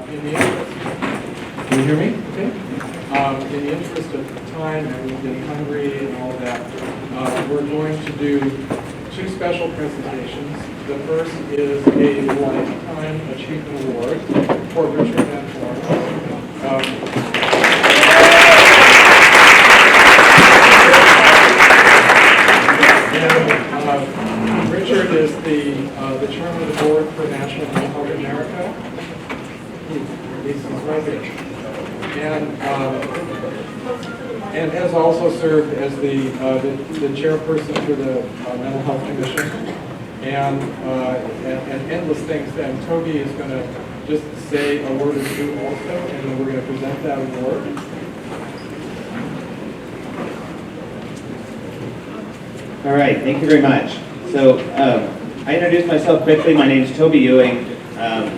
in the interest, can you hear me? Okay. In the interest of time and we've been hungry and all that, we're going to do two special presentations. The first is a Lifetime Achievement Award for Richard Van Horn. Richard is the chairman of the board for National Mental Health America. He's right there. And has also served as the chairperson for the Mental Health Commission, and endless things. And Toby is going to just say a word or two also, and then we're going to present that award. All right, thank you very much. So I introduced myself quickly. My name is Toby Ewing. I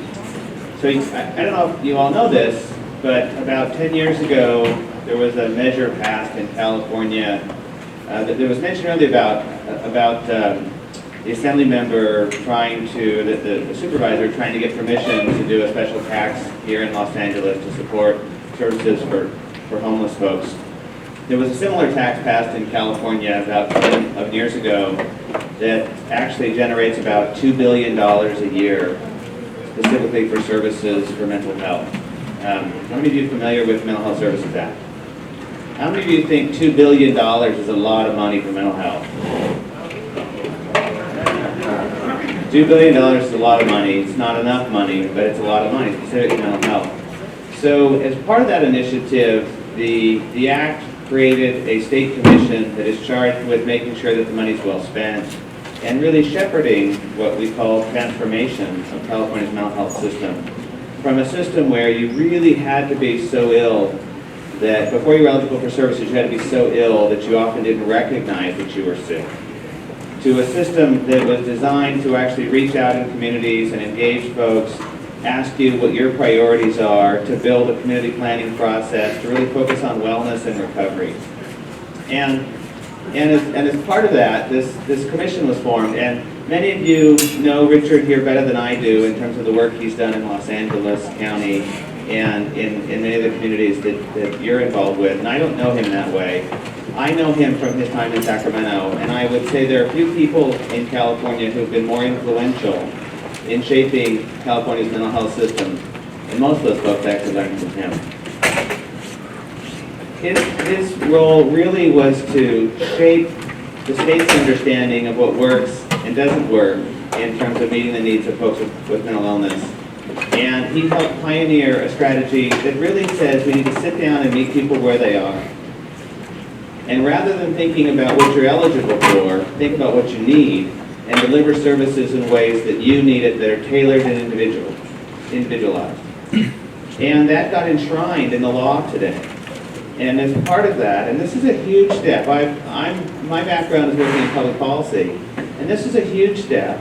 don't know if you all know this, but about 10 years ago, there was a measure passed in California that there was mentioned earlier about the assembly member trying to, the supervisor trying to get permission to do a special tax here in Los Angeles to support services for homeless folks. There was a similar tax passed in California about 10 years ago that actually generates about $2 billion a year, specifically for services for mental health. How many of you are familiar with Mental Health Services Act? How many of you think $2 billion is a lot of money for mental health? $2 billion is a lot of money. It's not enough money, but it's a lot of money, specifically mental health. So as part of that initiative, the Act created a state commission that is charged with making sure that the money is well spent and really shepherding what we call transformation of California's mental health system. From a system where you really had to be so ill that before you were eligible for services, you had to be so ill that you often didn't recognize that you were sick, to a system that was designed to actually reach out in communities and engage folks, ask you what your priorities are, to build a community planning process, to really focus on wellness and recovery. And as part of that, this commission was formed, and many of you know Richard here better than I do in terms of the work he's done in Los Angeles County and in many of the communities that you're involved with, and I don't know him that way. I know him from his time in Sacramento, and I would say there are a few people in California who've been more influential in shaping California's mental health system, and most of those folks actually learned from him. His role really was to shape the state's understanding of what works and doesn't work in terms of meeting the needs of folks with mental illness. And he helped pioneer a strategy that really says we need to sit down and meet people where they are. And rather than thinking about what you're eligible for, think about what you need and deliver services in ways that you need it, that are tailored and individualized. And that got enshrined in the law today. And as part of that, and this is a huge step, my background is working in public policy, and this is a huge step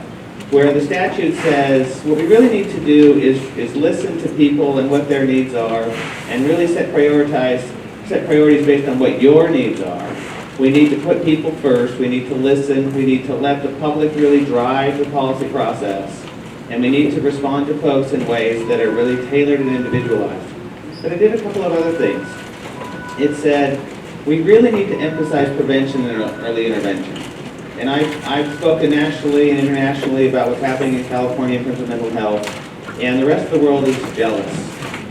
where the statute says what we really need to do is listen to people and what their needs are, and really set priorities based on what your needs are. We need to put people first, we need to listen, we need to let the public really drive the policy process, and we need to respond to folks in ways that are really tailored and individualized. But it did a couple of other things. It said, we really need to emphasize prevention and early intervention. And I've spoken nationally and internationally about what's happening in California in terms of mental health, and the rest of the world is jealous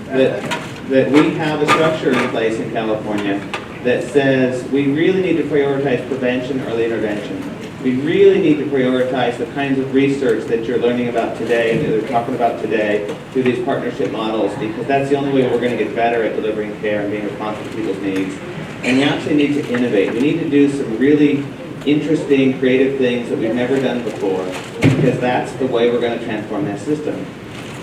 that we have a structure in place in California that says we really need to prioritize prevention, early intervention. We really need to prioritize the kinds of research that you're learning about today, that they're talking about today, through these partnership models, because that's the only way we're going to get better at delivering care and being responsive to people's needs. And we actually need to innovate. We need to do some really interesting, creative things that we've never done before, because that's the way we're going to transform that system.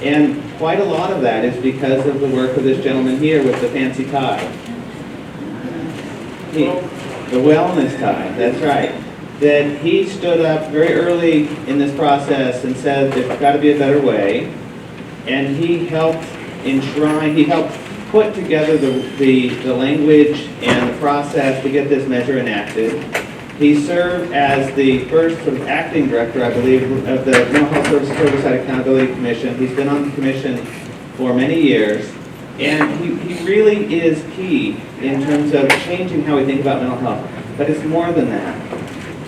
And quite a lot of that is because of the work of this gentleman here with the fancy tie. The wellness tie, that's right. That he stood up very early in this process and said there's got to be a better way. And he helped enshrine, he helped put together the language and the process to get this measure enacted. He served as the first sort of acting director, I believe, of the Mental Health Services Oversight Accountability Commission. He's been on the commission for many years, and he really is key in terms of changing how we think about mental health. But it's more than that.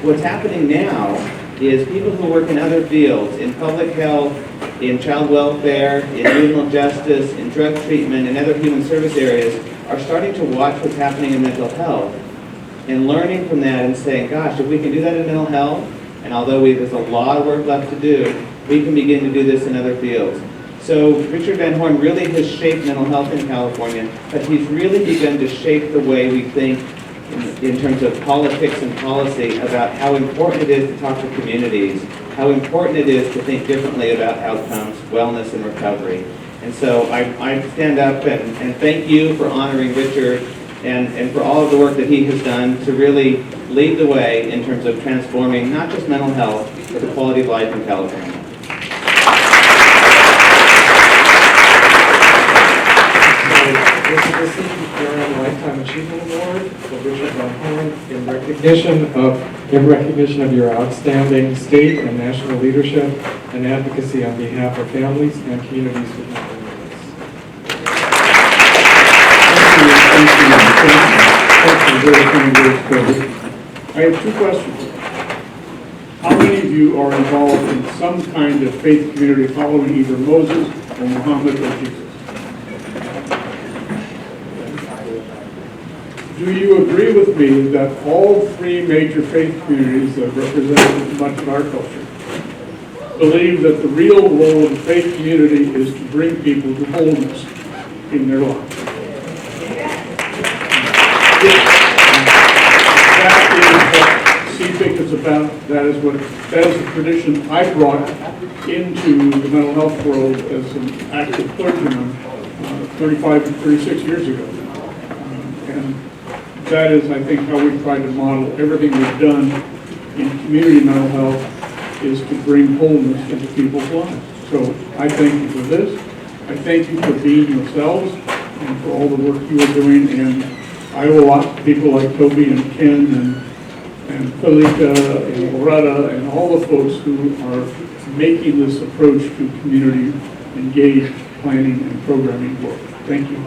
What's happening now is people who work in other fields, in public health, in child welfare, in juvenile justice, in drug treatment, and other human service areas, are starting to watch what's happening in mental health and learning from that and saying, gosh, if we can do that in mental health, and although there's a lot of work left to do, we can begin to do this in other fields. So Richard Van Horn really has shaped mental health in California, but he's really begun to shape the way we think in terms of politics and policy about how important it is to talk to communities, how important it is to think differently about outcomes, wellness, and recovery. And so I stand up and thank you for honoring Richard and for all of the work that he has done to really lead the way in terms of transforming not just mental health, but the quality of life in California. This is the CPPRN Lifetime Achievement Award for Richard Van Horn in recognition of your outstanding state and national leadership and advocacy on behalf of families and communities with mental illness. Thank you. Very kind words, Cody. I have two questions. How many of you are involved in some kind of faith community following either Moses or Muhammad or Jesus? Do you agree with me that all three major faith communities that represent much of our culture believe that the real role of the faith community is to bring people to wholeness in their lives? That is what CPIC is about. That is the tradition I brought into the mental health world as an active clergyman 35 to 36 years ago. And that is, I think, how we try to model everything we've done in community mental health is to bring wholeness into people's lives. So I thank you for this. I thank you for being yourselves and for all the work you are doing. And I owe a lot to people like Toby and Ken and Felica and Loretta and all the folks who are making this approach to community engaged planning and programming work. Thank you.